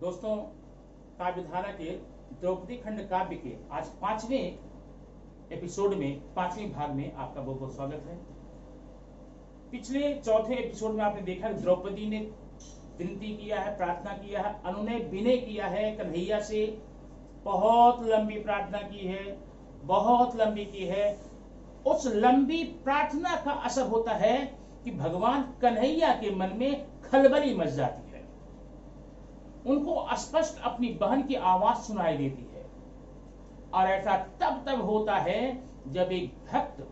दोस्तों, काव्यधारा के द्रौपदी खंड काव्य के आज 5वें एपिसोड में 5वें भाग में आपका बहुत बहुत स्वागत है। पिछले चौथे एपिसोड में आपने देखा द्रौपदी ने विनती किया है, प्रार्थना किया है, अनुनय विनय किया है कन्हैया से। बहुत लंबी प्रार्थना की है, बहुत लंबी की है। उस लंबी प्रार्थना का असर होता है कि भगवान कन्हैया के मन में खलबली मच जाती है। उनको स्पष्ट अपनी बहन की आवाज सुनाई देती है। और ऐसा तब होता है जब एक भक्त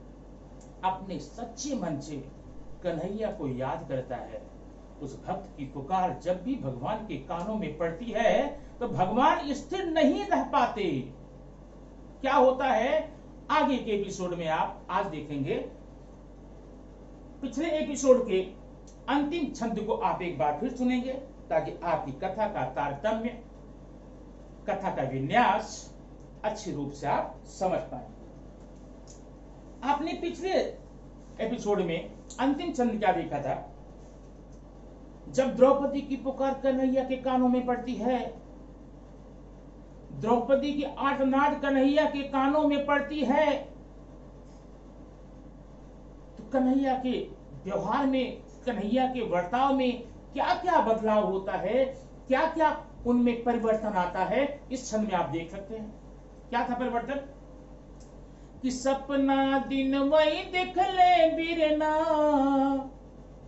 अपने सच्चे मन से कन्हैया को याद करता है। उस भक्त की पुकार जब भी भगवान के कानों में पड़ती है तो भगवान स्थिर नहीं रह पाते। क्या होता है आगे के एपिसोड में आप आज देखेंगे। पिछले एपिसोड के अंतिम छंद को आप एक बार फिर सुनेंगे ताकि आपकी कथा का तारतम्य, कथा का विन्यास अच्छे रूप से आप समझ पाए। आपने पिछले एपिसोड में अंतिम छंद क्या देखा था? जब द्रौपदी की पुकार कन्हैया के कानों में पड़ती है, द्रौपदी की आर्तनाद कन्हैया के कानों में पड़ती है, तो कन्हैया के व्यवहार में, कन्हैया के वर्ताव में क्या क्या बदलाव होता है, क्या क्या उनमें परिवर्तन आता है, इस क्षण में आप देख सकते हैं। क्या था परिवर्तन? कि सपना दिन वही देख ले बीरना,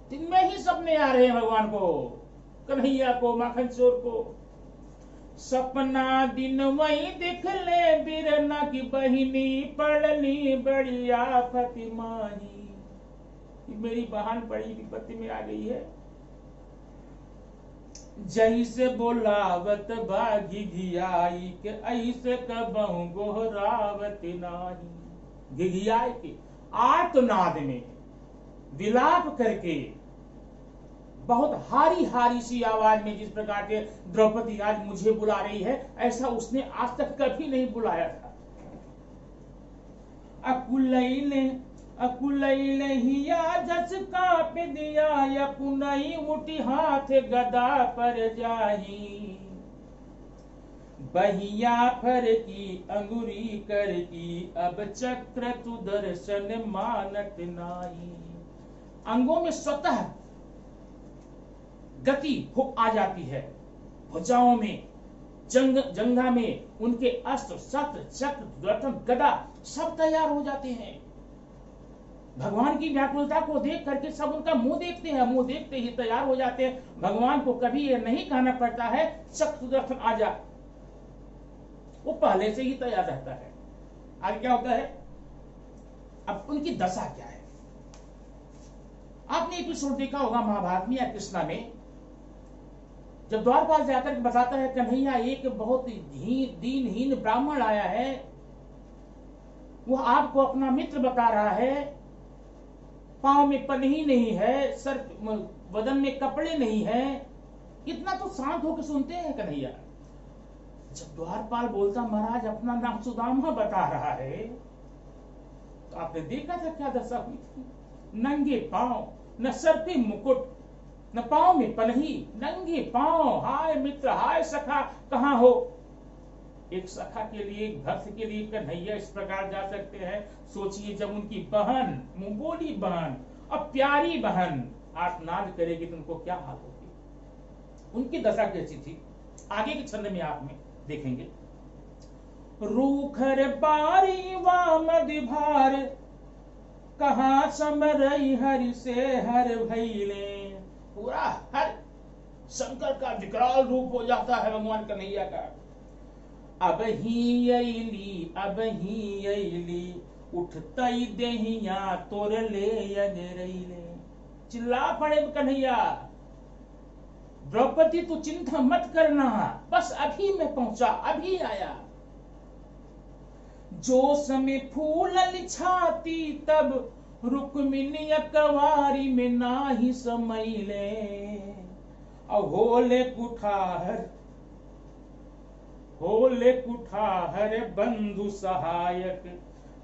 दिन में ही सपने आ रहे हैं भगवान को, कन्हैया को, माखन चोर को। सपना दिन वही देख ले बीरना की बहिनी पड़ली बड़ी आफत माही। मेरी बहन बड़ी विपत्ति में आ गई है। जही से बोलावत बागी घियाई के ऐसे कबहू गोहरावत नाही। घिघियाई के आर्तनाद में विलाप करके, बहुत हारी हारी सी आवाज में, जिस प्रकार के द्रौपदी आज मुझे बुला रही है, ऐसा उसने आज तक कभी नहीं बुलाया था। अकुलैले हिया जस काप दिया, यपुनई उठी हाथ गदा पर जाही। बहिया फर की अंगुरी कर की, अब चक्र तु दर्शन मानत नाई। अंगों में स्वतः गति आ जाती है, भुजाओं में, जंघा में उनके अस्त्र, शस्त्र, चक्र, दर्शन, गदा सब तैयार हो जाते हैं। भगवान की व्याकुलता को देख करके सब उनका मुंह देखते हैं, मुंह देखते ही तैयार हो जाते हैं। भगवान को कभी ये नहीं कहना पड़ता है शक्ति दर्शन आ जा, वो पहले से ही तैयार रहता है। आगे क्या होता है? अब उनकी दशा क्या है? आपने एपिसोड देखा होगा महाभारत में या कृष्णा में, जब द्वारपाल जाकर बताता है कन्हैया एक बहुत दीनहीन ब्राह्मण आया है, वह आपको अपना मित्र बता रहा है, पांव में पन्ही नहीं है, सर बदन में कपड़े नहीं है। इतना तो शांत होकर सुनते हैं कन्हैया। जब द्वारपाल बोलता महाराज अपना नाम सुदामा बता रहा है, तो आपने देखा था क्या दशा हुई थी। नंगे पांव, न सर पे मुकुट, न पांव में पन्ही, नंगे पांव। हाय मित्र, हाय सखा, कहां हो? एक सखा के लिए, एक भक्त के लिए कन्हैया इस प्रकार जा सकते हैं। सोचिए जब उनकी बहन, मुंगोली बहन और प्यारी बहन आर्तनाद करेगी तो उनको क्या हाल होगी, उनकी दशा कैसी थी, आगे के छंद में आप में देखेंगे। रूखर बारी वामद भार, कहां समरई हरि से हर भैले। पूरा हर शंकर का विकराल रूप हो जाता है भगवान कन्हैया का। अब ही अइली, उठतई देहिया तोर ले अजरैले। चिल्ला पड़े कन्हैया, द्रौपदी तू चिंता मत करना, बस अभी मैं पहुंचा, अभी आया। जो समय फूलल छाती तब, रुक्मिणी कवारी में नाही समैले। होले कुठार बंधु सहायक,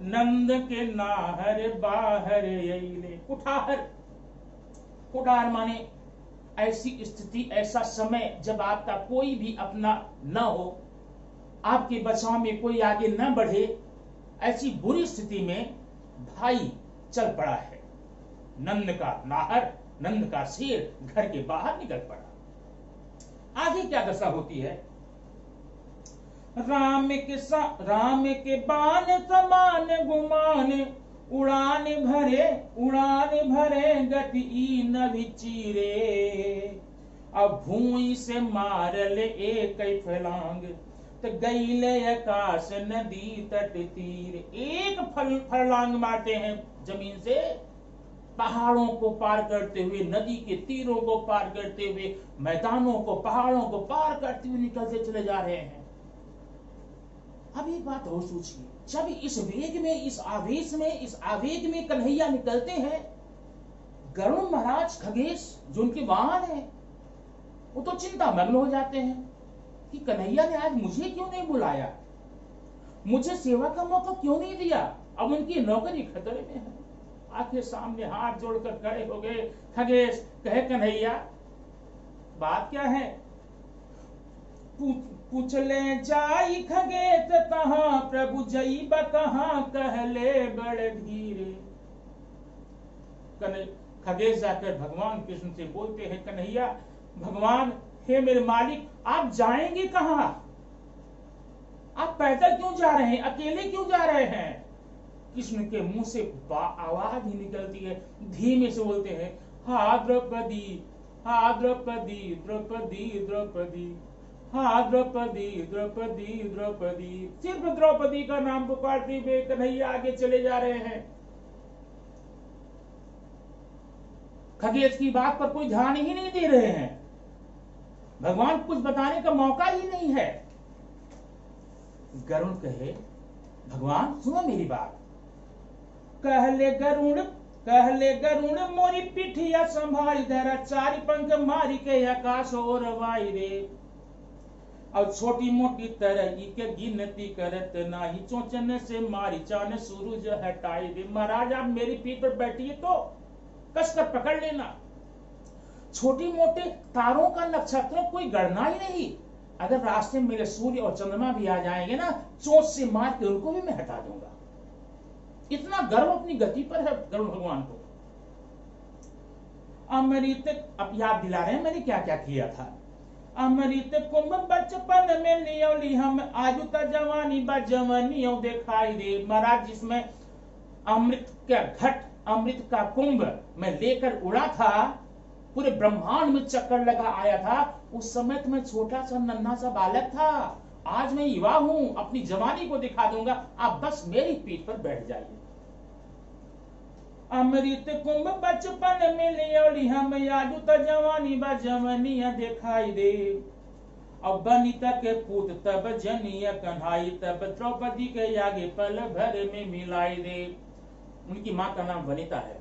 नंद के नाहर बाहर अइले। कुठार, कुठार माने ऐसी स्थिति, ऐसा समय जब आपका कोई भी अपना न हो, आपके बचाव में कोई आगे न बढ़े, ऐसी बुरी स्थिति में भाई चल पड़ा है। नंद का नाहर, नंद का शेर घर के बाहर निकल पड़ा। आगे क्या दशा होती है? राम के बाण समान गुमान, उड़ान भरे गति न विचीरे। अब भूमि से मारल एक फलांग, तो गईले आकाश नदी तट तीर। एक फलांग मारते हैं जमीन से, पहाड़ों को पार करते हुए, नदी के तीरों को पार करते हुए, मैदानों को, पहाड़ों को पार करते हुए निकलते चले जा रहे हैं। अब एक बात और सोचिए, जब इस वेग में, इस आवेग में कन्हैया निकलते हैं, गरुड़ महाराज, खगेश जो उनके वाहन है, वो तो चिंता मग्न हो जाते हैं कि कन्हैया ने आज मुझे क्यों नहीं बुलाया, मुझे सेवा का मौका क्यों नहीं दिया। अब उनकी नौकरी खतरे में है। आंखें सामने हाथ जोड़कर खड़े हो गए। खगेश कहे, कन्हैया बात क्या है? पूछ ले जाई खगेश तहां, प्रभु जईब कहां, कहले बड़ धीरे। खगेश जाकर भगवान कृष्ण से बोलते हैं, कन्हैया, भगवान, हे मेरे मालिक, आप जाएंगे कहां? आप पैदल क्यों जा रहे हैं? अकेले क्यों जा रहे हैं? कृष्ण के मुंह से आवाज ही निकलती है, धीमे से बोलते हैं, हा द्रौपदी, हा द्रौपदी, द्रौपदी, द्रौपदी, हा द्रौपदी, द्रौपदी, द्रौपदी। सिर्फ द्रौपदी का नाम पुकारते हुए कन्हैया आगे चले जा रहे हैं। खगेश की बात पर कोई ध्यान ही नहीं दे रहे हैं। भगवान कुछ बताने का मौका ही नहीं है। गरुड़ कहे, भगवान सुनो मेरी बात। कहले गरुड़ मोरी पिठिया संभाई, धरा चारि पंख मारी के आकाश और वाई रे। और छोटी मोटी तरह के गिनती करत नाही, चोंचन से मारी चान सूरज हटाई दे। महाराज आप मेरी पीठ पर बैठिए तो कसकर पकड़ लेना। छोटी मोटे तारों का, नक्षत्रों कोई गणना ही नहीं। अगर रास्ते में मेरे सूर्य और चंद्रमा भी आ जाएंगे ना, चोंच से मार के उनको भी मैं हटा दूंगा। इतना गर्व अपनी गति पर है गरुड़ भगवान को। अमृत, अब याद दिला रहे हैं मैंने क्या क्या किया था। अमृत कुंभ बचपन में नियौली हम, आजू ता जवानी बा जवानियों दिखाई दे। महाराज जिसमें अमृत का घट, अमृत का कुंभ मैं लेकर उड़ा था, पूरे ब्रह्मांड में चक्कर लगा आया था, उस समय तो मैं छोटा सा नन्हा सा बालक था। आज मैं युवा हूं, अपनी जवानी को दिखा दूंगा, आप बस मेरी पीठ पर बैठ जाइए। अमृत कुंभ बचपन में लियोली हम, आजू तो जवानी बा जवनिया दिखाई दे। अब बनिता के पूत तब जनिया कन्हाई, तब द्रौपदी के आगे पल भर में मिलाई दे। उनकी माँ का नाम वनिता है।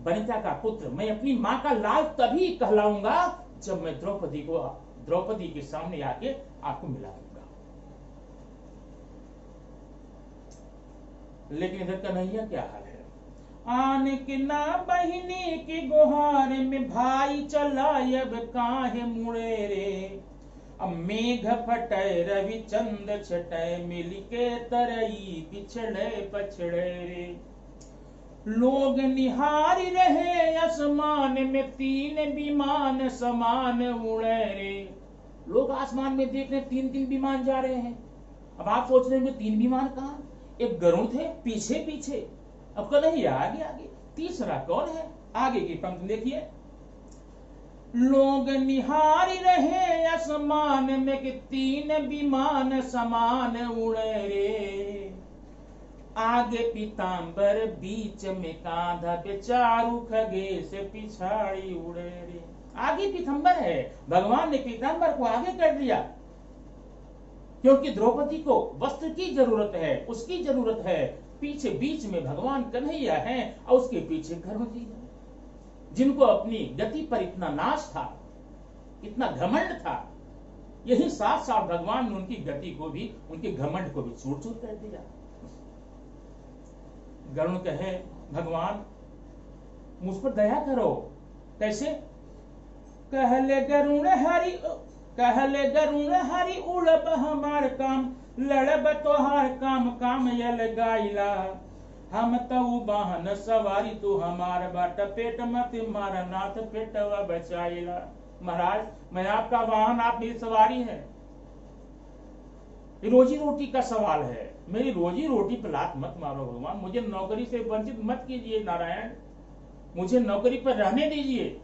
वनिता का पुत्र मैं अपनी माँ का लाल तभी कहलाऊंगा जब मैं द्रौपदी के सामने आके आपको मिला दूंगा। लेकिन इधर कन्हैया क्या हाल है? आन के ना बहिनी की गुहार में, भाई चला अब काहे मुड़े रे। अब मेघ फटे रवि चंद छटे, मिल के तरई पिछड़े पछड़े रे। लोग निहारी रहे आसमान में, तीन विमान समान उड़े रे। लोग आसमान में देख रहे, तीन तीन विमान जा रहे हैं। अब आप सोच रहे हैं तीन विमान कहां? एक गरुड़ थे पीछे पीछे, अब कन्हैया आगे आगे, तीसरा कौन है? आगे की पंक्ति देखिए। लोग निहारी रहे आसमान में कि तीन विमान समान उड़े रे। आगे पीतांबर बीच में कांधा पे, चारू खगेश पिछाड़ी उड़े रे। आगे पीतांबर है, भगवान ने पीतांबर को आगे कर दिया, क्योंकि द्रौपदी को वस्त्र की जरूरत है, उसकी जरूरत है। पीछे बीच में भगवान कन्हैया हैं और उसके पीछे गरुड़ जी हैं, जिनको अपनी गति पर इतना नाश था, इतना घमंड था। यही साथ साथ भगवान ने उनकी गति को भी, उनके घमंड को भी चूर चूर कर दिया। गरुड़ कहे, भगवान मुझ पर दया करो। कैसे? कहले गरुण हरि उड़ब हमार काम, लड़ब तोहार काम काम यल गाइला। हम तऊ वाहन सवारी तू हमार बाट, पेट मत मार नाथ पेटवा बचाइला। महाराज मैं आपका वाहन, आप मेरी सवारी है। रोजी रोटी का सवाल है, मेरी रोजी रोटी पर लात मत मारो भगवान, मुझे नौकरी से वंचित मत कीजिए नारायण, मुझे नौकरी पर रहने दीजिए।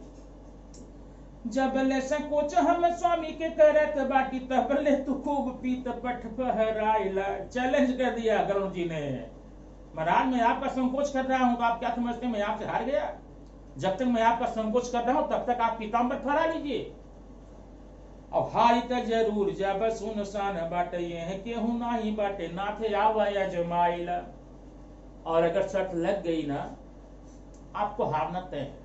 जबले संकोच हम स्वामी के करत बाटी, तबले तू खूब पीत पठ पहराइला। चैलेंज कर दिया गरुण जी ने। महाराज मैं आपका संकोच कर रहा हूं तो आप क्या समझते हैं मैं आपसे हार गया? जब तक मैं आपका संकोच कर रहा हूं तब तक आप पीताम्बर फहरा लीजिए। अब हारी तो जरूर जब सुनसान बाटे, ये केहू नाही बाटे नाथे आवा जमाइला। और अगर शर्त लग गई ना, आपको हारना तय है।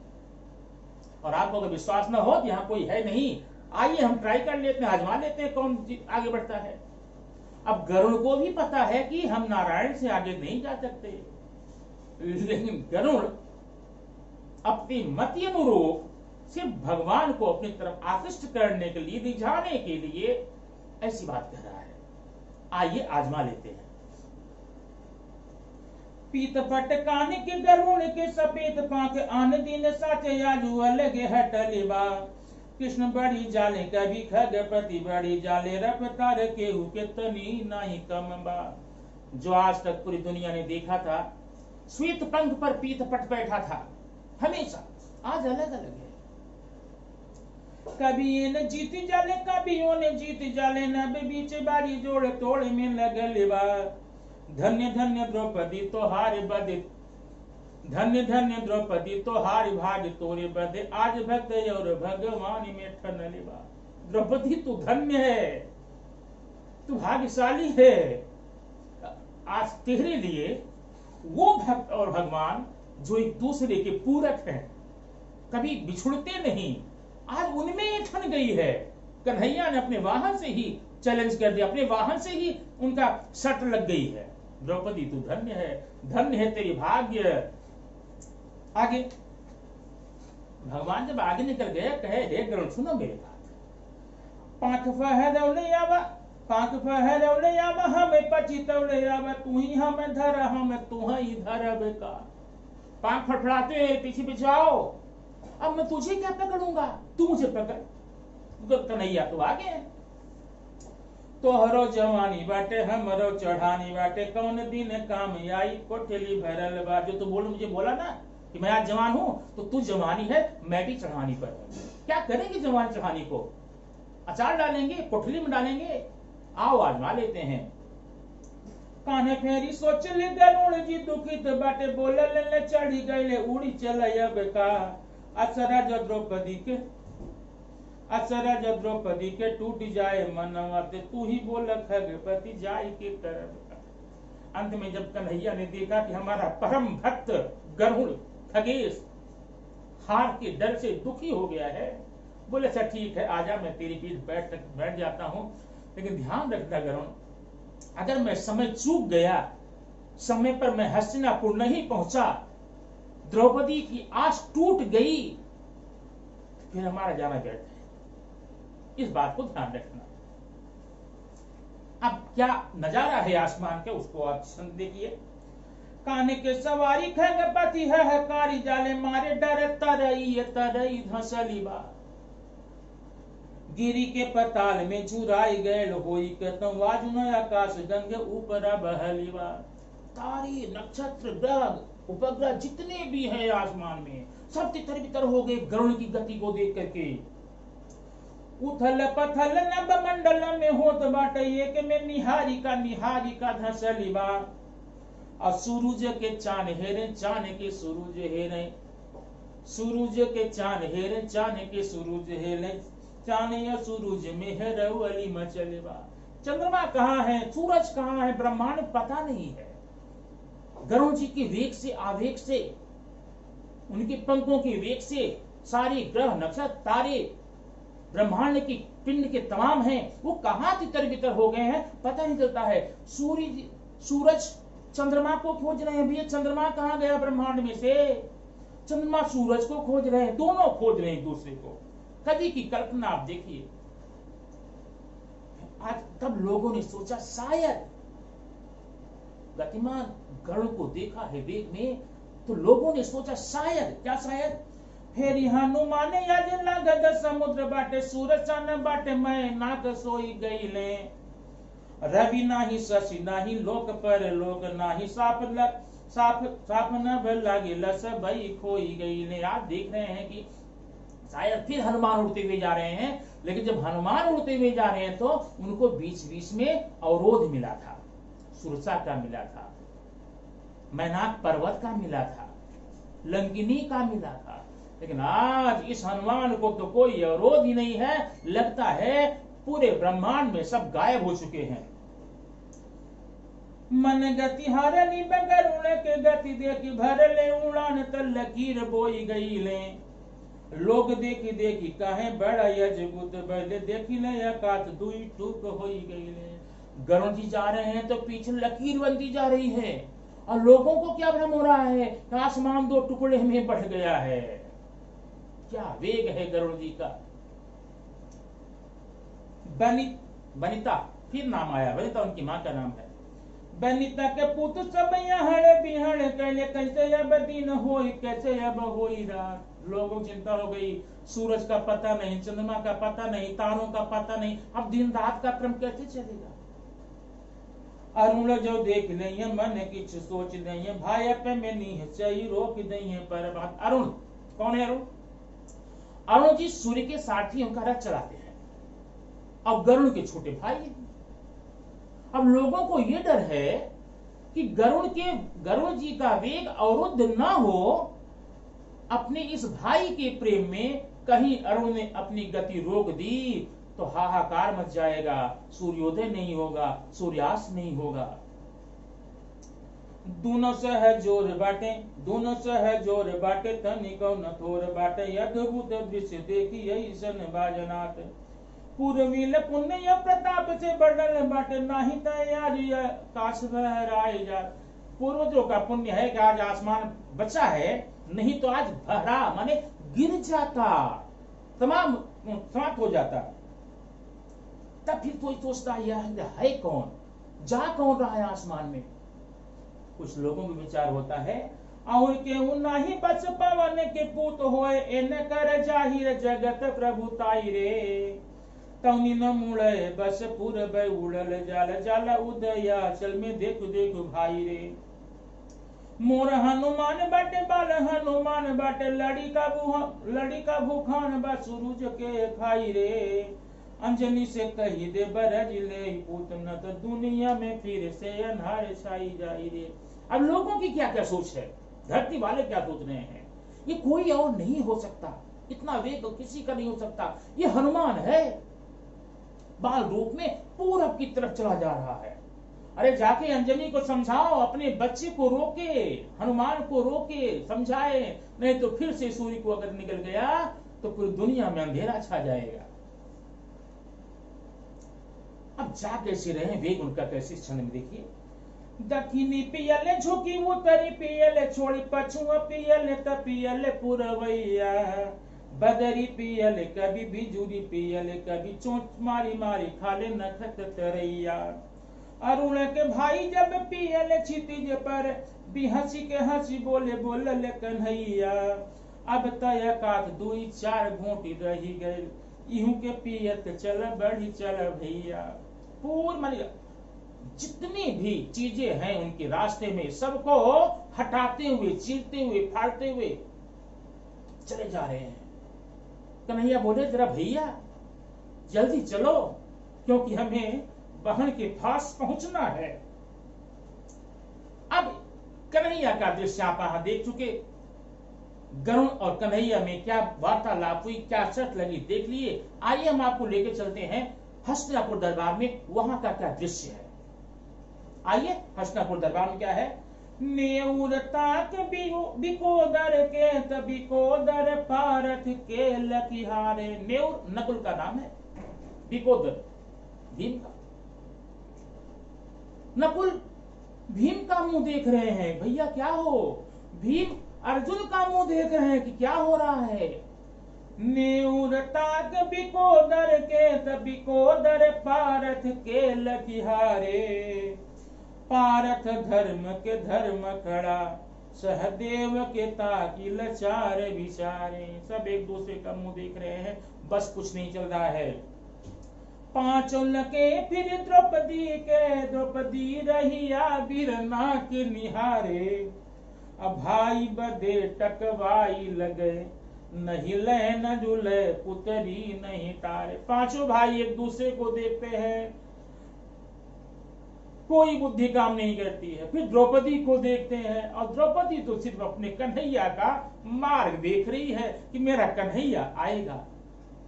और आपको अगर विश्वास ना हो कि यहाँ कोई है नहीं, आइए हम ट्राई कर लेते हैं, आजमा लेते हैं कौन आगे बढ़ता है। अब गरुड़ को भी पता है कि हम नारायण से आगे नहीं जा सकते, लेकिन गरुड़ अपनी मति अनुरूप सिर्फ भगवान को अपनी तरफ आकृष्ट करने के लिए, रिझाने के लिए ऐसी बात कह रहा है। आइए आजमा लेते हैं। पीत पट कान के गरुण के सफेद पांख, आन दिन साचे आलू अलगे हटलेबा। कृष्ण बड़ी जाले कभी खगपति बड़ी जाले, रफ्तार केहू के तनी नहीं कम बा। जो आज तक पूरी दुनिया ने देखा था, श्वेत पंख पर पीत पट बैठा था हमेशा, आज अलग अलग है। कभी ये न जीती जाले कभी वो ने जीत जाले, न बीच बारी जोड़ तोड़ में लगले बा। धन्य धन्य द्रौपदी तोहार बदे, धन्य धन्य द्रौपदी तोहार भाग तोरे बदे, आज भक्त और भगवान में ठनले बा। द्रौपदी तू धन्य है, तू भाग्यशाली है, आज तेरे लिए वो भक्त और भगवान जो एक दूसरे के पूरक हैं, कभी बिछुड़ते नहीं, आज उनमें ये ठन गई है। कन्हैया ने अपने वाहन से ही चैलेंज कर दिया, अपने वाहन से ही उनका शर्त लग गई है। द्रौपदी तू धन्य है, धन्य है तेरी भाग्य। आगे भगवान जब आगे निकल गए, कहे हे गरुड़ सुनो मेरी बात। पांख फहरौले आवा, पांख फहरौले आवा, हमें पचितौले आवा, तू ही हमें धर हम तू ही धरब का। पांख फड़फड़ाते पीछे पीछे आओ, अब मैं तुझे क्या पकड़ूंगा, तू मुझे पकड़। कन्हैया तो आगे है। तोहरो जवानी बाटे हमरो चढ़ानी बाटे, कौन दिन काम आई कोठली भरल बा। जो तू मुझे बोला ना कि मैं आज जवान हूं, तो तू जवानी है, मैं भी चढ़ानी पर है। क्या करेंगे जवान चढ़ानी को? अचार डालेंगे, कोठली में डालेंगे। आओ आजमा लेते हैं। कान्हे फेरी सोच ले गरुड़ जी दुखित बाटे, बोलल ले चढ़ी गईले उड़ी चल अब का। अचरज द्रौपदी के, अचरज द्रौपदी के टूट जाए मनवा, तू ही बोल खगपति जाय के करब। अंत में जब कन्हैया ने देखा कि हमारा परम भक्त गरुड़ खगेश हार के डर से दुखी हो गया है, बोले अच्छा ठीक है, आजा मैं तेरी पीठ बैठ जाता हूं, लेकिन ध्यान रखना गरुड़, अगर मैं समय चूक गया, समय पर मैं हस्तिनापुर नहीं पहुंचा, द्रौपदी की आस टूट गई, फिर हमारा जाना व्यर्थ है। इस बात को ध्यान रखना। अब क्या नजारा है आसमान के, उसको आप देखिए। काने के सवारी खगपति है कारी, जाले मारे डर तरई तरई धसली बा। गिरी के पताल में झुराई गैल होई, कतम वाजुन आकाश गंगे ऊपर बहली बा। तारे नक्षत्र ग्रह उपग्रह जितने भी हैं आसमान में, सब तितर बितर हो गए गरुड़ की गति को देख करके। उथल पथल नभ मंडल में होत बाटे, एक में निहारी का धसली बा। और सूरज के चांद हेरे चांद के सूरज हेरे, सूरज के चांद हेरे चांद के सूरज हेरे, चांद या सूरज में हेरवली मचले बा। चंद्रमा कहाँ है, सूरज कहाँ है, ब्रह्मांड पता नहीं है। गरुड़ जी के वेग से, आवेग से, उनके पंखों के वेग से सारे ग्रह नक्षत्र तारे ब्रह्मांड की पिंड के तमाम हैं, वो कहां तितर बितर हो गए हैं पता नहीं चलता है। सूरज चंद्रमा को खोज रहे हैं, भैया चंद्रमा कहां गया ब्रह्मांड में से, चंद्रमा सूरज को खोज रहे हैं, दोनों खोज रहे हैं एक दूसरे को। कवि की कल्पना आप देखिए। आज तब लोगों ने सोचा शायद गतिमान गरुड़ को देखा है वेग में, तो लोगों ने सोचा शायद, क्या शायद, फेरी हनुमान याद लागद समुद्र बाटे सूरज सन बाटे मैं नाक सोई गईले, रवि नाही शशि नाही लोक पर लोक नाही साप न लागे लस भई खोई गईले। आप देख रहे हैं कि शायद फिर हनुमान उड़ते हुए जा रहे हैं, लेकिन जब हनुमान उड़ते हुए जा रहे हैं तो उनको बीच बीच में अवरोध मिला था, सुरसा का मिला था, मैनाक पर्वत का मिला था, लंकिनी का मिला था। लेकिन आज इस हनुमान को तो कोई अवरोध ही नहीं है, लगता है पूरे ब्रह्मांड में सब गायब हो चुके हैं। मन गति हारनी बगरुण के गति देखी भर ले उड़ान तल लकीर बोई गई ले, लोग देखी देखी कहे बड़ा यजबुत बदले देखी ले अकात दुई टूक होई गई ले। गरुड़ जी जा रहे हैं तो पीछे लकीर बनती जा रही है, और लोगों को क्या भ्रम हो रहा है, आसमान दो टुकड़े में बढ़ गया है। क्या वेग है गरुड़ जी का। बनिता, फिर नाम आया, बनिता उनकी मां का नाम है। बनिता के पुत्र सब यहाँ बिहड़ कैले, कैसे अब दिन होई कैसे अब होई रात। लोगों को चिंता हो गई, सूरज का पता नहीं, चंद्रमा का पता नहीं, तारों का पता नहीं, अब दिन रात का क्रम कैसे चलेगा। अरुण जो देख नहीं है मन किछ सोच नहीं है, भाई पे में निश्चय रोक नहीं है पर बात। अरुण कौन है? अरुण, अरुण जी सूर्य के सारथी, उनका रथ चलाते हैं, अब गरुड़ के छोटे भाई हैं। अब लोगों को यह डर है कि गरुड़ जी का वेग अवरुद्ध ना हो अपने इस भाई के प्रेम में, कहीं अरुण ने अपनी गति रोक दी तो हाहाकार मच जाएगा, सूर्योदय नहीं होगा, सूर्यास्त नहीं होगा। दोनों सह जोर बाटे, दोनों सह जोर बाटे, तनिको न थोर बाटे, अद्भुत दृश्य देखी ऐसन बाजनात। पूर्वील पुण्य प्रताप से बढ़ल बाटे, नाही तैयारी काश बहराए जा। पूर्वजों का पुण्य है कि आज आसमान बचा है, नहीं तो आज बहरा माने गिर जाता, तमाम समाप्त हो जाता। तब फिर कोई सोचता है कौन, जा कौन रहा है आसमान में। कुछ लोगों में विचार होता है, और केहू नाही बच पवन के पूत होए, इन कर जाहिर जगत प्रभुताई रे। तौनी न मुड़े बस पूरब उड़ल जाल, जाल उदया चल में देखो देखो भाई रे। मोर हनुमान बाटे बाल हनुमान बाटे, लड़ी का भूखान बा सूरज के खाई रे। अंजनी से कही दे बरज ले पूत, न तो दुनिया में फिर से अन्हार छाई जाई रे। अब लोगों की क्या क्या सोच है, धरती वाले क्या सोच रहे हैं, ये कोई और नहीं हो सकता, इतना वेग तो किसी का नहीं हो सकता, ये हनुमान है, बाल रूप में पूरब की तरफ चला जा रहा है। अरे जाके अंजनी को समझाओ, अपने बच्चे को रोके, हनुमान को रोके, समझाए, नहीं तो फिर से सूर्य को अगर निकल गया तो पूरी दुनिया में अंधेरा छा जाएगा। अब जा कैसे रहे, वेग उनका कैसे क्षण में देखिए। दक्षिणी पियले झुकी उत्तरी पियले छोड़ी, पछुआ पियले तपियले पुरवैया। बदरी पियले कभी बिजुरी पियले, कभी चोंच मारी मारी खाले नखत तरैया। अरुण के भाई जब पियले क्षितिज पर, भी हंसी के हंसी बोले बोलले कन्हैया। अब तय कात दुई चार घोटी रही गए, इहू के पियत चल बढ़ी चल भैया। पूर्ण मानी जितनी भी चीजें हैं उनके रास्ते में, सबको हटाते हुए, चीरते हुए, फाड़ते हुए चले जा रहे हैं। कन्हैया बोले जरा भैया जल्दी चलो, क्योंकि हमें बहन के पास पहुंचना है। अब कन्हैया का दृश्य आप यहां देख चुके, गरुड़ और कन्हैया में क्या वार्तालाप हुई, क्या शर्त लगी देख लिए। आइए हम आपको लेके चलते हैं हस्तिनापुर दरबार में, वहां का क्या दृश्य है। आइए हस्तिनापुर दरबार में क्या है। नेउरताक बिकोदर के तबिकोदर पारथ के लकिहारे। नेउर नकुल का नाम है, बिकोदर भीम का। नकुल भीम का मुंह देख रहे हैं, भैया क्या हो। भीम अर्जुन का मुंह देख रहे हैं कि क्या हो रहा है। नेउरताक बिकोदर के बिकोदर पारथ के लखिहारे, पारथ धर्म के धर्म खड़ा, सहदेव के ताकि लचार विचारे। सब एक दूसरे का मुंह देख रहे हैं, बस कुछ नहीं चल रहा है। पांचों लगे फिर द्रौपदी के, द्रौपदी रहिया बिरना के निहारे, अब भाई बदे टकवाई लगे, नहीं ले न जुले पुतरी नहीं तारे। पांचों भाई एक दूसरे को देखते हैं, कोई बुद्धि काम नहीं करती है। फिर द्रौपदी को देखते हैं, और द्रौपदी तो सिर्फ अपने कन्हैया का मार्ग देख रही है कि मेरा कन्हैया आएगा,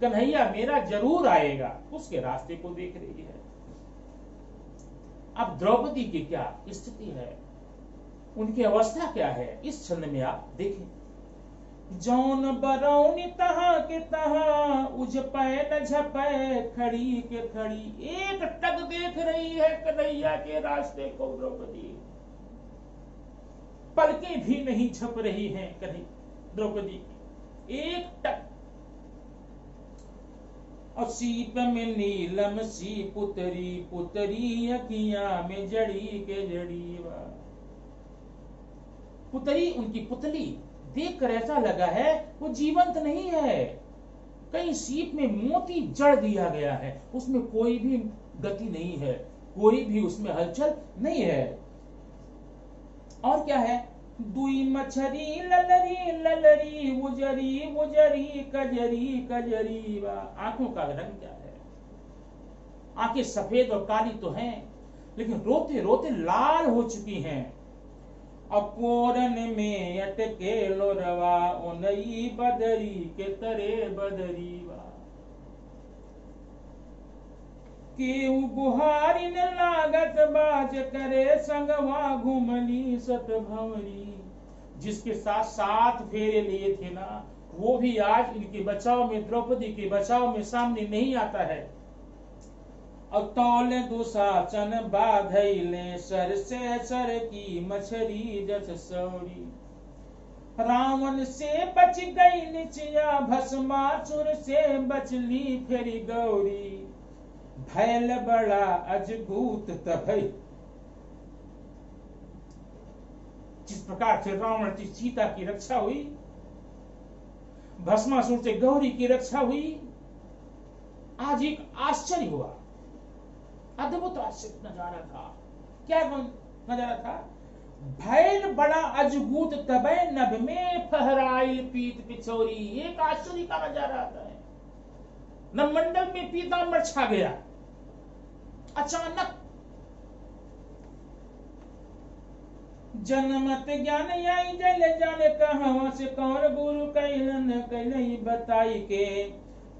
कन्हैया मेरा जरूर आएगा, उसके रास्ते को देख रही है। अब द्रौपदी की क्या स्थिति है, उनकी अवस्था क्या है, इस क्षण में आप देखें। जौन बरौनी तहाँ के तहाँ, उजपै न झपै खड़ी के खड़ी। एक टक देख रही है कन्हैया के रास्ते को द्रौपदी, पलकें भी नहीं झप रही हैं द्रौपदी की, एक टक। और सीप में नीलम सी पुतरी, पुतरी अखियां में जड़ी के जड़ी। पुतरी, उनकी पुतली देखकर ऐसा लगा है वो जीवंत नहीं है, कहीं सीप में मोती जड़ दिया गया है, उसमें कोई भी गति नहीं है, कोई भी उसमें हलचल नहीं है। और क्या है, दुई मछरी ललरी ललरी, उजरी उजरी कजरी कजरी। आंखों का रंग क्या है, आंखें सफेद और काली तो हैं, लेकिन रोते रोते लाल हो चुकी हैं। अकोरन में अटके लोरवा, उनई बदरी के तरे बदरीवा। केहू बुहारी न लागत बाज करे, संगवा घुमली सत भंवरी। जिसके साथ 7 फेरे लिए थे ना, वो भी आज इनके बचाव में, द्रौपदी के बचाव में सामने नहीं आता है। और तौले दुशासन बाधैले, सर से सर की मछरी जस सौरी। रावण से बच गई निचिया, भस्मासुर से बचली फेरी गौरी। भैल बड़ा अजगूत तभई। जिस प्रकार से रावण की सीता की रक्षा हुई, भस्मासुर से गौरी की रक्षा हुई, आज एक आश्चर्य हुआ, अद्भुत आश्चर्य नजारा था। क्या नजारा था, भैल बड़ा अजगूत तबै, नभ में फहराई पीत पिछोरी। एक आश्चर्य का नजारा आता है, नवमंडल में पीतांबर छा गया अचानक। जनमत ज्ञान आई जल जाने, कहां से कौन गुरु कहलन कहलई बताई के।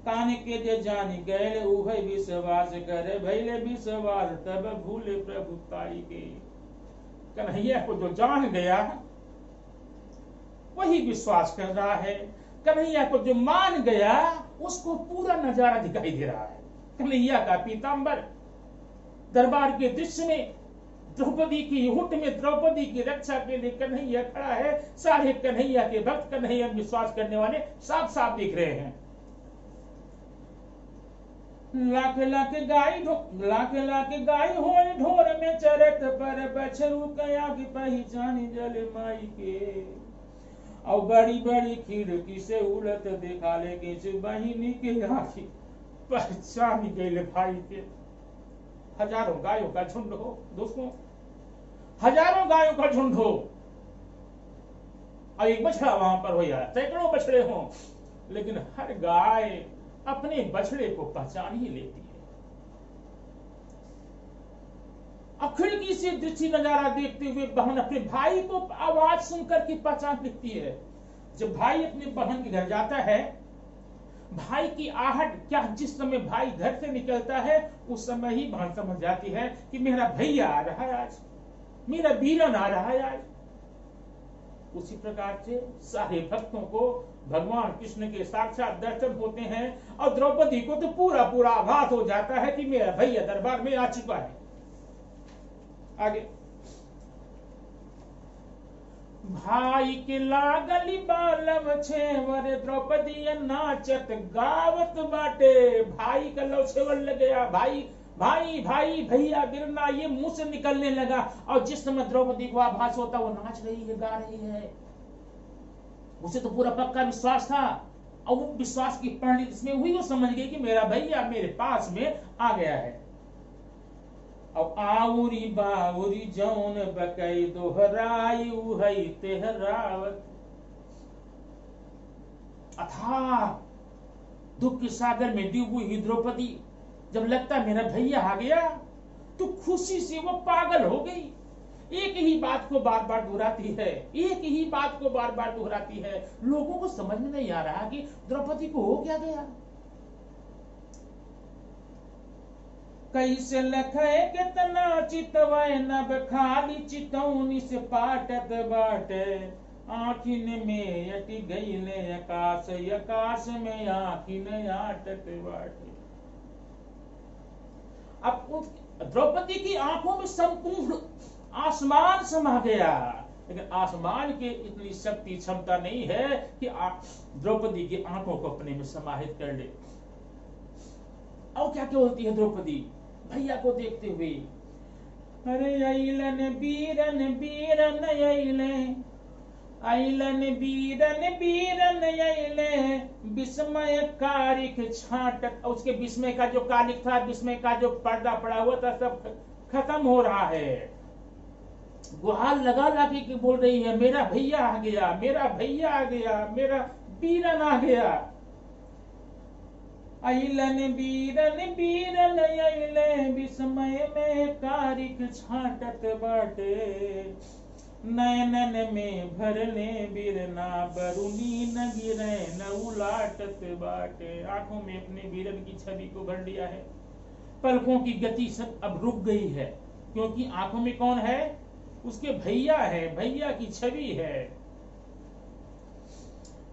कान के जे जान गए उहे विश्वास करे, भैले विश्वास तब भूले प्रभु ताई के। कन्हैया को जो जान गया वही विश्वास कर रहा है, कन्हैया को जो मान गया उसको पूरा नजारा दिखाई दे रहा है। कन्हैया का पीतांबर दरबार के दृश्य में, द्रौपदी की हुट में द्रौपदी की रक्षा के लिए कन्हैया खड़ा है। सारे कन्हैया के भक्त, कन्हैया में विश्वास करने वाले साफ साफ दिख रहे हैं। लाख लाख गाय हो ढोर में चरत, पर बछरू कया की पहचान जल माई के। और बड़ी बड़ी खिड़की से उड़त देखा ले के बहिनी के आखी पहचान गए भाई के। हजारों गायों का झुंड हो दोस्तों, हजारों गायों का झुंड हो, और एक बछड़ा वहां पर हो या सैकड़ों बछड़े हों, लेकिन हर गाय अपने बछड़े को पहचान ही लेती है। अब खिड़की से दृष्टि नजारा देखते हुए बहन अपने भाई को आवाज सुनकर की पहचान लिखती है। जब भाई अपने बहन के घर जाता है, भाई की आहट क्या, जिस समय भाई घर से निकलता है उस समय ही बहन समझ जाती है कि मेरा भैया आ रहा है आज, मेरा वीरन आ रहा है आज। उसी प्रकार से सारे भक्तों को भगवान कृष्ण के साक्षात दर्शन होते हैं, और द्रौपदी को तो पूरा पूरा आभास हो जाता है कि मेरा भैया दरबार में आ चुका है। आगे, भाई के लागली बालम छेवर द्रौपदी नाचत गावत बाटे। भाई का लव छेवर लग गया, भाई भाई भाई भैया बिरना ये मुंह से निकलने लगा। और जिस समय द्रौपदी को आभास होता वो नाच रही है, गा रही है, उसे तो पूरा पक्का विश्वास था। और वो विश्वास की परिणति इसमें हुई, वो समझ गई कि मेरा भैया मेरे पास में आ गया है। अब आउरी बाउरी जौन बकई दोहराई उहई तेहरावत। अथाह दुख के सागर में डूबी हुई द्रौपदी जब लगता मेरा भैया आ गया तो खुशी से वो पागल हो गई। एक ही बात को बार बार दोहराती है, एक ही बात को बार बार दोहराती है। लोगों को समझ में नहीं आ रहा कि द्रौपदी को हो क्या गया। कैसे लखे कितना चितवै नभ खाली चितौनी से पाटत बाटे। आखिन में अटि गईले आकाश, आकाश में आखिन आटत बाटे। अब द्रौपदी की आंखों में संपूर्ण आसमान समा गया, लेकिन आसमान की इतनी शक्ति क्षमता नहीं है कि द्रौपदी की आंखों को अपने में समाहित कर ले। और क्या क्या बोलती है द्रौपदी भैया को देखते हुए, अरे अइलन बीरन बीरन अइले, अइलन बीरन बीरन अइले, विस्मय कारिक छाटक। उसके विस्मय का जो कालिक था, विस्मय का जो पर्दा पड़ा हुआ था, सब खत्म हो रहा है। गुहार लगा लगा के बोल रही है मेरा भैया आ गया, मेरा भैया आ गया, मेरा बीरन आ गया। अइलन बीरन बीरन अइले, विस्मय में कारिक छाटत बाटे। नयनन में भरले बिरना, बरुनी न गिरे न उलाटत बाटे। आंखों में अपने बीरन की छवि को भर लिया है। पलकों की गति सब अब रुक गई है, क्योंकि आंखों में कौन है, उसके भैया है, भैया की छवि है।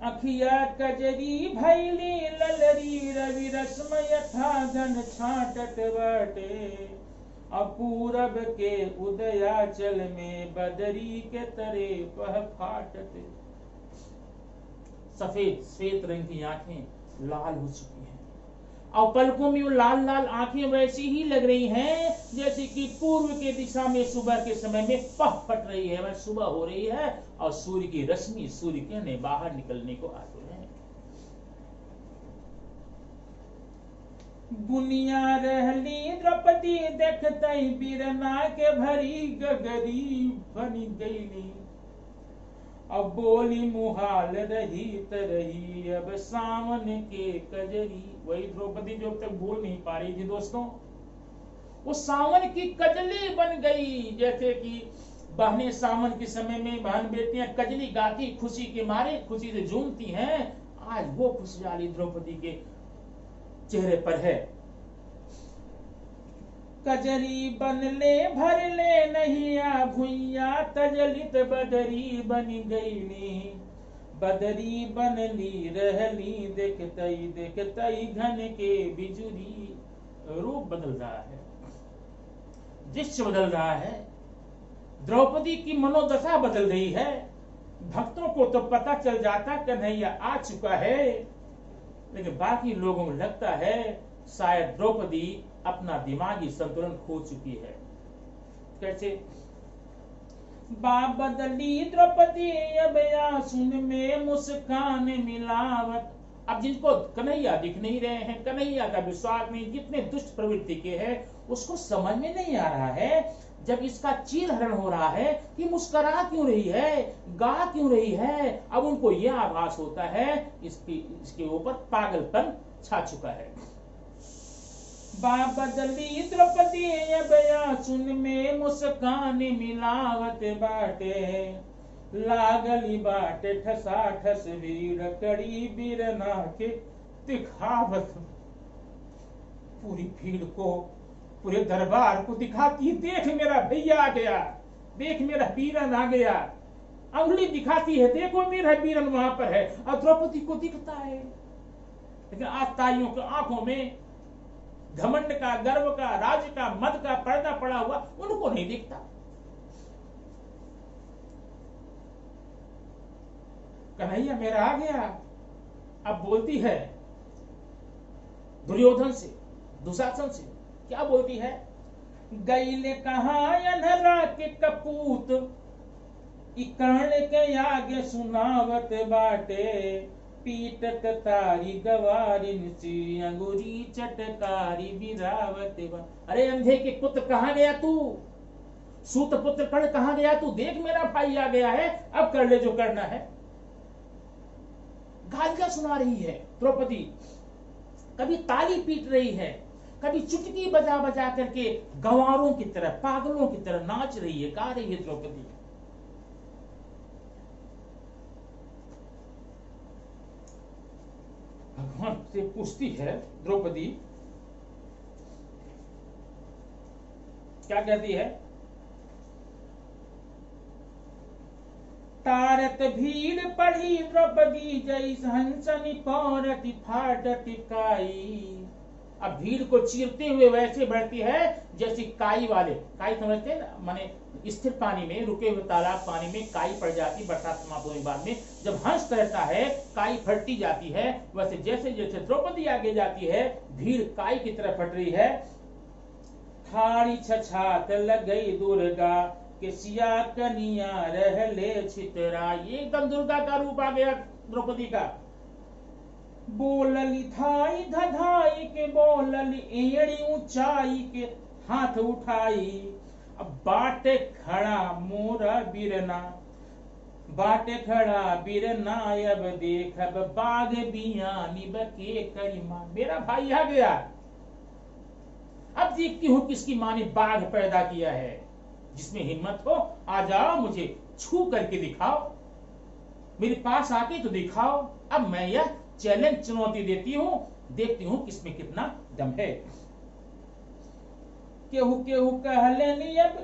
अखिया कजरी भैली ललरी, रवि रश्मय था घन छाटत बाटे। अपूरब के उदयाचल में बदरी के तरे पह फाटत। सफेद श्वेत रंग की आंखें लाल हो चुकी हैं, और पलकों में वो लाल लाल आंखें वैसी ही लग रही हैं जैसे कि पूर्व के दिशा में सुबह के समय में पह फट रही है। वह सुबह हो रही है और सूर्य की रश्मि, सूर्य किरणें बाहर निकलने को आतुर हैं। बुनिया रहली द्रौपदी देखतई बिरना के भरी गगरी बनी गईली। अब बोली मुहाल रही तरही, अब सावन के कजरी। वही द्रौपदी जो अब तक बोल नहीं पा रही थी दोस्तों, वो सावन की कजली बन गई। जैसे कि बहनें सावन के समय में बहन बेटियां कजली गाती खुशी के मारे खुशी से झूमती हैं, आज वो खुशहाली द्रौपदी के चेहरे पर है। कजरी बनले भरले नहिया भुइया, तजलित बदरी बन गईली। बदरी बनली रहली, देखतई देखतई घन के बिजुरी। रूप बदल रहा है, दृश्य बदल रहा है, द्रौपदी की मनोदशा बदल रही है। भक्तों को तो पता चल जाता कन्हैया आ चुका है, लेकिन बाकी लोगों को लगता है शायद द्रौपदी अपना दिमागी संतुलन खो चुकी है। कैसे? बदली द्रौपदी अब आंसुन में मुस्कान मिलावत। अब जिनको कन्हैया दिख नहीं रहे हैं, कन्हैया का विश्वास नहीं, जितने दुष्ट प्रवृत्ति के हैं, उसको समझ में नहीं आ रहा है। जब इसका चीर हरण हो रहा है कि मुस्करा क्यों रही है, गा क्यों रही है, अब उनको यह आभास होता है इसके ऊपर पागलपन छा चुका है। बदली द्रौपदी अब आंसुन में मुस्कान मिलावत बाटे। लागली बाटे ठसा ठस वीर, कड़ी बिरना के दिखावत। पूरी भीड़ को, पूरे दरबार को दिखाती, देख मेरा भैया आ गया, देख मेरा बीरन आ गया। अंगुली दिखाती है, देखो मेरा बीरन वहां पर है। और द्रौपदी को दिखता है, लेकिन आज ताइयों की आंखों में घमंड का, गर्व का, राज्य का, मद का पर्दा पड़ा हुआ, उनको नहीं दिखता। कन्हैया मेरा आ गया। अब बोलती है दुर्योधन से, दुशासन से, क्या बोलती है? गईले कहा अनहरा के कपूत, कर्ण के आगे सुनावत बाटे, पीटत तारी गवारिन सी अंगुरी चटकारी बिरावत बा। अरे अंधे के पुत्र कहां गया तू? सूत पुत्र कर्ण कहां गया तू? देख मेरा भाई आ गया है, अब कर ले जो करना है। गालियां सुना रही है द्रौपदी, कभी ताली पीट रही है, कभी चुटकी बजा बजा करके गंवारों की तरह, पागलों की तरह नाच रही है, गा रही है द्रौपदी। भगवान से पूछती है द्रौपदी, क्या कहती है? तारत भीड़ पढ़ी द्रौपदी, जैस हंसनी पौरति फाटति काई। अब भीड़ को चीरते हुए वैसे बढ़ती है जैसे काई वाले, काई समझते हैं ना, माने स्थिर पानी में, रुके हुए तालाब पानी में काई पड़ जाती, बरसात समाप्त होने के बाद में जब हंस करता है काई फटती जाती है, वैसे जैसे जैसे द्रौपदी आगे जाती है भीड़ काई की तरह फट रही है। ठाड़ी छछात लग गई दुर्गा, किसिया कनिया रह ले छितरा। ये एकदम दुर्गा का रूप आ गया द्रौपदी का। बोलली थाई धधाई के, बोलली एड़ी ऊंचाई के, हाथ उठाई। अब बाटे खड़ा मोरा बिरना, बाटे खड़ा बिरना, अब देख अब बाघ बियानी बके करीमा। मेरा भाई आ गया, अब देखती हूं किसकी मां ने बाघ पैदा किया है। जिसमें हिम्मत हो आ जाओ, मुझे छू करके दिखाओ, मेरे पास आके तो दिखाओ। अब मैं यह चैलेंज चुनौती देती हूं, देखती हूं किसमें कितना दम है। केहू केहू कहलेनी अब,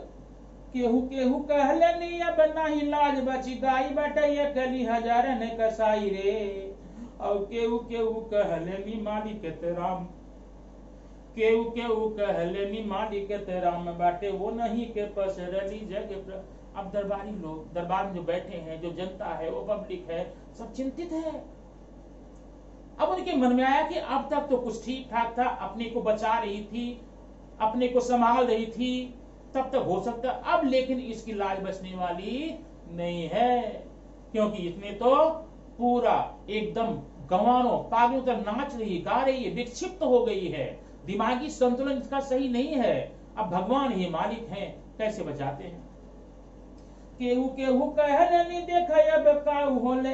केहू केहू कहलेनी अब, नाही लाज बची गाई बटैया कली हजारन कसाई रे। और केहू केहू कहलेनी मालिक राम, केहू केहू कहलेनी मालिक राम, बाटे वो नहीं के पसरली जग। अब दरबारी लोग, दरबार में जो बैठे हैं, जो जनता है, वो पब्लिक है, सब चिंतित है। अब उनके मन में आया कि अब तक तो कुछ ठीक ठाक था, अपने को बचा रही थी, अपने को संभाल रही थी, तब तक हो सकता, अब लेकिन इसकी लाज बचने वाली नहीं है, क्योंकि इसने तो पूरा एकदम गंवारों पागलों तरह नाच रही, गा रही है, विक्षिप्त हो गई है, दिमागी संतुलन इसका सही नहीं है। अब भगवान ही मालिक हैं, कैसे बचाते हैं। केहू केहू कहलनी देखा अब काऊ होले,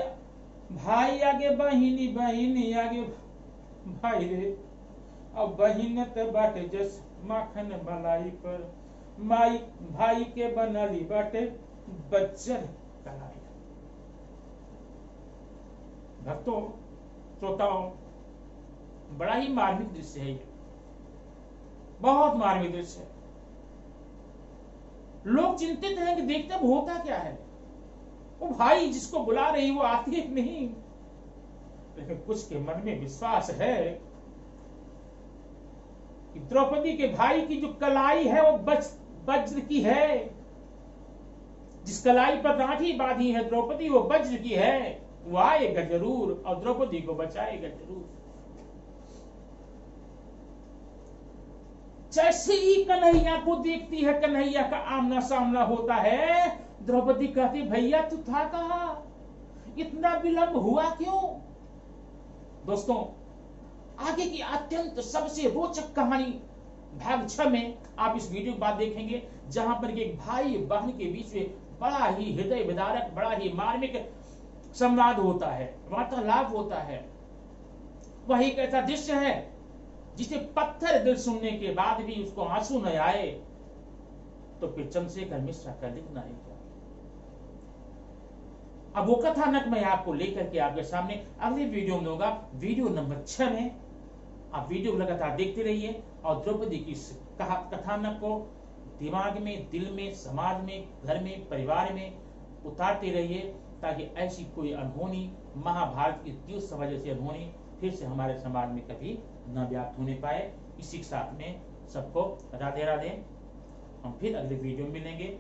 भाई आगे बहिनी, बहिनी आगे भाई रे। अब बहिन त बाटे जस माखन मलाई पर, माई भाई के बनली बाटे बच्चर कलाई। भक्तों, श्रोताओं, बड़ा ही मार्मिक दृश्य है ये, बहुत मार्मिक दृश्य है। लोग चिंतित हैं कि देखते अब होता क्या है। वो भाई जिसको बुला रही वो आती है नहीं, लेकिन कुछ के मन में विश्वास है कि द्रौपदी के भाई की जो कलाई है वो वज्र की है। जिस कलाई पर गांठी बांधी है द्रौपदी, वो वज्र की है। वो आएगा जरूर और द्रौपदी को बचाएगा जरूर। जैसे ही कन्हैया को देखती है, कन्हैया का आमना सामना होता है, द्रौपदी कहती भैया तू था कहां, इतना विलंब हुआ क्यों? दोस्तों, आगे की अत्यंत सबसे रोचक कहानी भाग 6 में आप इस वीडियो के बाद देखेंगे, जहां पर एक भाई बहन के बीच में बड़ा ही हृदय विदारक, बड़ा ही मार्मिक संवाद होता है, वार्तालाप होता है। वह एक ऐसा दृश्य है जिसे पत्थर दिल सुनने के बाद भी उसको आंसू न आए, तो फिर चंद्रशेखर मिश्रा का लिखना है क्या। अब वो कथानक मैं आपको लेकर के आपके सामने अगले वीडियो में होगा, वीडियो नंबर 6 में। आप वीडियो लगातार देखते रहिए और द्रौपदी की कथानक को दिमाग में, दिल में, समाज में, घर में, परिवार में उतारते रहिए, ताकि ऐसी कोई अनहोनी, महाभारत की द्यूत सभा जैसी अनहोनी फिर से हमारे समाज में कभी न व्याप्त होने पाए। इसी के साथ में सबको राधे राधे। हम फिर अगले वीडियो में मिलेंगे।